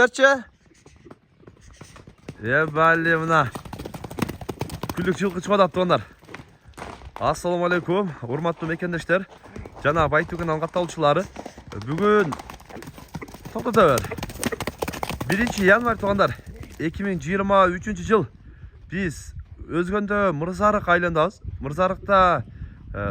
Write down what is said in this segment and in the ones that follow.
Gerçi? Bali mına. Күлік жылқы çıkmadı onlar. Assalamu alaikum. Hurmatlı mekendешler. Жана Байтүгүн алгатталуучулары. Бүгүн токтото бер. 1 январь тугандар. 2023 жыл. Биз өзгөндө Мырзарык айландабыз. Мырзарыкта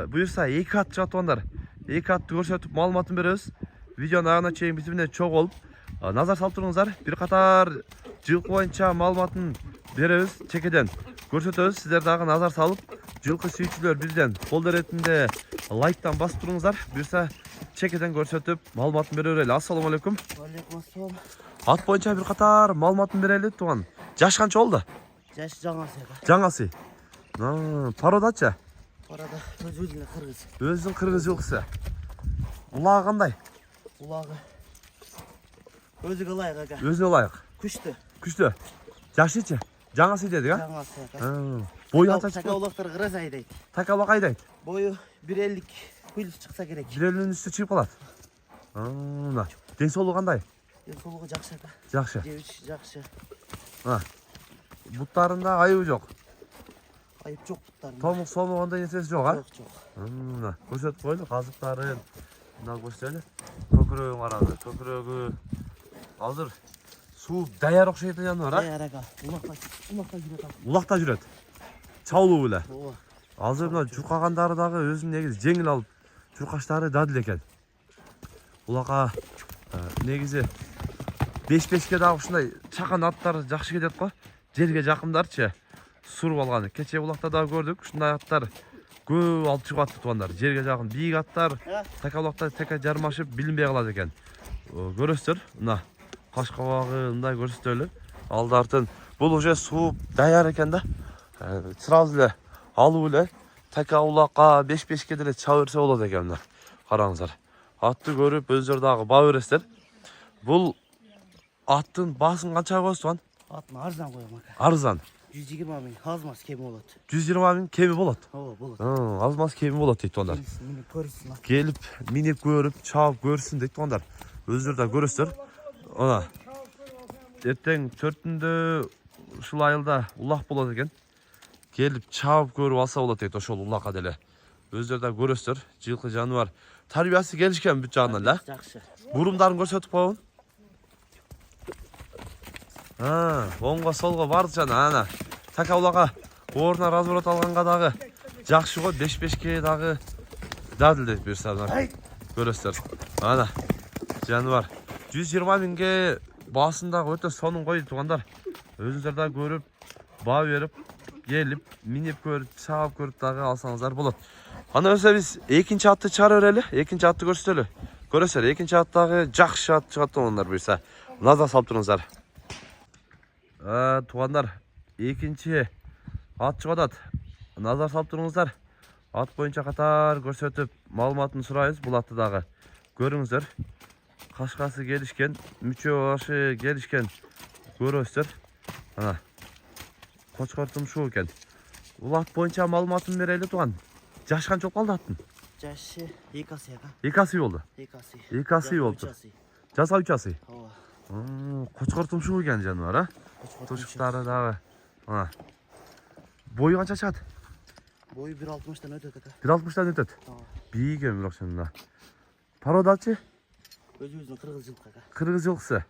буюрса 2 ат чыгат тугандар. 2 атты көрсөтүп маалыматын беребиз. Видеону аягына чейин биз менен чогуу болуп назар салып туруңуздар. Бир катар жылкы боюнча маалыматын беребиз. Чекеден көрсөтөбүз. Сиздер дагы назар салып, жылкы сүйүүчүлөр бизден кол эретинде лайктан басып туруңуздар. Буюрса чекеден көрсөтүп маалыматын бере берели. Ассаламу алейкум. Алейкум ассалам. Ат боюнча бир катар маалыматын берели туган. Жаш канча болду? Жаш жаңасы. Жаңасы. Пародачы? Парада өзүнө кыргыз. Өзүнүн кыргыз жылкысы. Улагы кандай? Улагы. Өзүгө ылайык ага. Өзүнө ылайык. Күчтүү. Күчтүү. Жашычы? Жаңасы дедик, а? Жаңасы ага. Бою канча чыкты? Така улактар кыргыз айдайт. Така улак айдайт. Бою 1.50 плюс чыкса керек. 1.50 үстү чыгып калат. Мына. Ден соолугу кандай? Ден соолугу жакшы ага. Жакшы. Жебич жакшы. Буттарында айыбы жок. Айып жок буттарында. Томук сомук андай нерсеси жок, а? Жок. Мына. Көрсөтүп коелу казыктарын. Мына көрсөтөлү. Көкүрөгүн карагы. Көкүрөгү азыр суу даяр окшойт жаныбар, а? Даяр ага. Улакта жүрөт ага. Улакта жүрөт. Чабуулуу беле. Ооба. Азыр мына журкагандары дагы өзүнүн негизи жеңил алып журкаштары дадыл экен. Улакка негизи 5-5ке дагы ушундай чакан аттар жакшы кетет го. Жерге жакындарчы суруп алганы. Кече улакта дагы көрдүк. Ушундай аттар көп алып чыгып атты тугандар. Жерге жакын бийик аттар така улакта така жармашып билинбей калат экен. Көрөсүздөр, мына каш кабагы мындай көрсөтөлү. Алды артын. Бул уже суу даяр экен да. Сразу эле алып эле така улакка 5-5ке деле чаба берсе болот экен мына. Караңыздар. Атты көрүп өздөрү дагы баа бересиздер. Бул аттын баасын канчага коесуз туган? Атын арзан коем ага. Арзан. 120 миң азмас кеми болот. 120 миң кеми болот. Ооба болот. Азмас кеми болот дейт тугандар. Мени көрсүн. Келип, минип көрүп, чабып көрсүн дейт тугандар. Өздөрү да көрөсүздөр. Ана. Эртең 4-түндө ушул айылда улак болот экен. Келип чабып көрүп алса болот дейт ошол улакка деле. Өздөрү да көрөсүздөр. Жылкы жаныбар. Тарбиясы келишкен бүт жагынан эле. Жакшы. Бурумдарын көрсөтүп коебун. Оңго солго барды жана ана. Така улакка ордуна разворот алганга дагы жакшы го 5-5ке дагы дадыл дейт буюрса. Көрөсүздөр. Ана. Жаныбар 120 миңге баасындагы өтө сонун койду тугандар. Өзүңүздөр да көрүп, баа берип, келип, минип көрүп, чаап көрүп дагы алсаңыздар болот. Анда болсо биз экинчи атты чыгара берели. Экинчи атты көрсөтөлү. Көрөсүздөр, экинчи ат дагы жакшы ат чыгат тугандар буюрса. Назар салып туруңуздар. Тугандар, экинчи ат чыгат. Назар салып туруңуздар. Ат боюнча катар көрсөтүп, маалыматын сурайбыз. Бул атты дагы көрүңүздөр. Кашкасы келишкен, мүчө башы келишкен. Көрөсүздөр. Ана. Кочкор тумшуу экен. Бул ат боюнча маалыматын берели туган. Жаш канча болуп калды аттын? Жашы 2 асы ага. 2 асы болду. 2 асы. 2 асы болду. Жаса 3 асы. Ооба. Кочкор тумшуу экен жаныбар, а? Тушуктары дагы. Ана. Бою канча чыгат? Бою 1.60-дан өтөт ага. 1.60-дан өтөт. Ооба. Бийик эми бирок шунда. Пародачы? Өзүбүздүн кыргыз жылкы ага. Кыргыз жылкысы.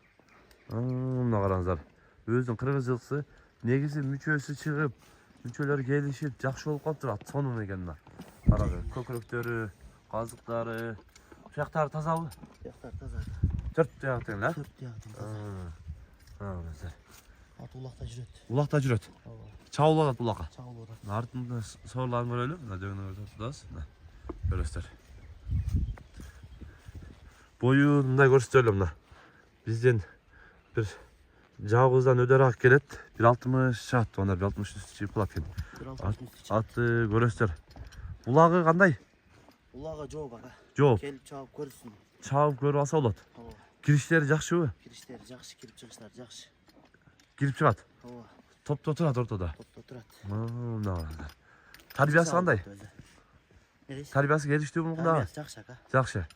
Мына караңыздар. Өзүнүн кыргыз жылкысы негизи мүчөсү чыгып, мүчөлөр келишип, жакшы болуп калыптыр ат. Сонун экен мына. Карагы, көкүрөктөрү, казыктары, жактары тазабы? Жактар таза. 4 жак тең эле. 4 жактан таза. Ат улакта жүрөт. Улакта жүрөт. Ооба. Чабуулат улакка. Чабуулат. Артында соорларын көрөлү. Мына жөнү көрсөтөбүз. Көрөсүздөр. Бою мындай көрсөтөлү мына. Бизден бир жабыздан өдөрак келет. 1.60 чыгат. Онда 1.60 үстү чыгып калат экен. Атты көрөсүздөр. Улагы кандай? Улагы жооп ага. Жооп. Келип чабып көрсүн. Чабып көрүп алса болот. Ооба. Кириштери жакшыбы? Кириштери жакшы, кирип чыгыштары жакшы. Кирип чыгат. Ооба. Топто турат ортодо. Топто турат. Мына. Тарбиясы кандай? Тарбиясы келиштүүбү мында? Жакшы ага. Жакшы.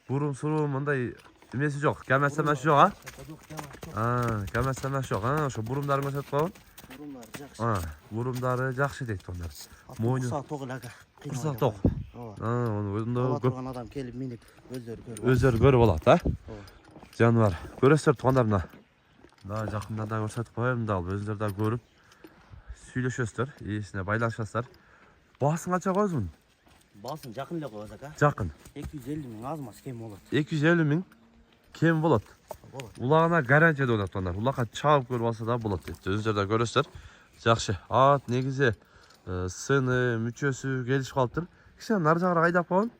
Бурум суруу мындай Emesi yok. Gelmezse ben şu yok ha. Yok yavaş. Ha, gelmezse ben şu yok ha. Şu burumlarını gösterip koyun. Burunlar жақсы. Ha, burumları жақсы deydi onlar. Мойны. Құса тоғылага. Құрсақ тоқ. Ha, onu özünde Ала көп тұрған адам келіп миніп өздері көріп. өздері көріп алады ha. Ооба. Жануар. Көресіздер туғандар мына. Да жақында да көрсетіп қоямын да өздері да көріп сөйлесесіздер, иесіне байланысасыздар. Басың қанша қойсың? Басын жақын эле коебуз ака. Жақын. 250 миң аз маз кем болот. 250 мың кем болады. Болот. Улағына гарантия деп отыр onlar. Улаққа чабып көріп алса да болады дейді. Өздері де көресіздер. Жақсы. Ат негізі сыны, мүчөсү келишип калыптыр. Кішкене нар жағырақ айдап қойын.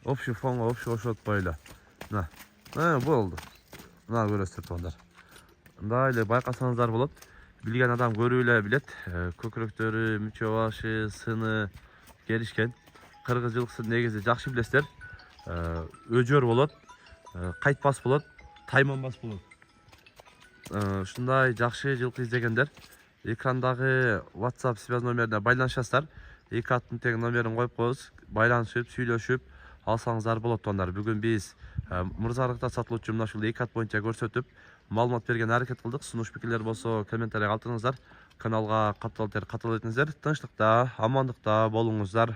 Общий фонға общий қосып қойылы. Мына. Болды. Мына көресіздер туғандар. Мындай эле байқасаңыздар болады. Билген адам көрүп билет. Көкүрөктөрү, мүчө башы, сыны келишкен. Кыргыз жылкысын негизи жакшы билесиздер. Өжөр болот, кайтпас болот, тайманбас болот. Ушундай жакшы жылкы издегендер экрандагы WhatsApp связь номерине байланышасыздар. Эки аттын тең номерин коюп коебуз. Байланышып, сүйлөшүп алсаңыздар болот тоондар. Бүгүн биз мырзалыкта сатылуучу мына ушул эки ат боюнча көрсөтүп, маалымат берген аракет кылдык. Сунуш пикирлер болсо комментарий калтырыңыздар. Каналга каттал этиңиздер. Тынчтыкта, амандыкта болуңуздар.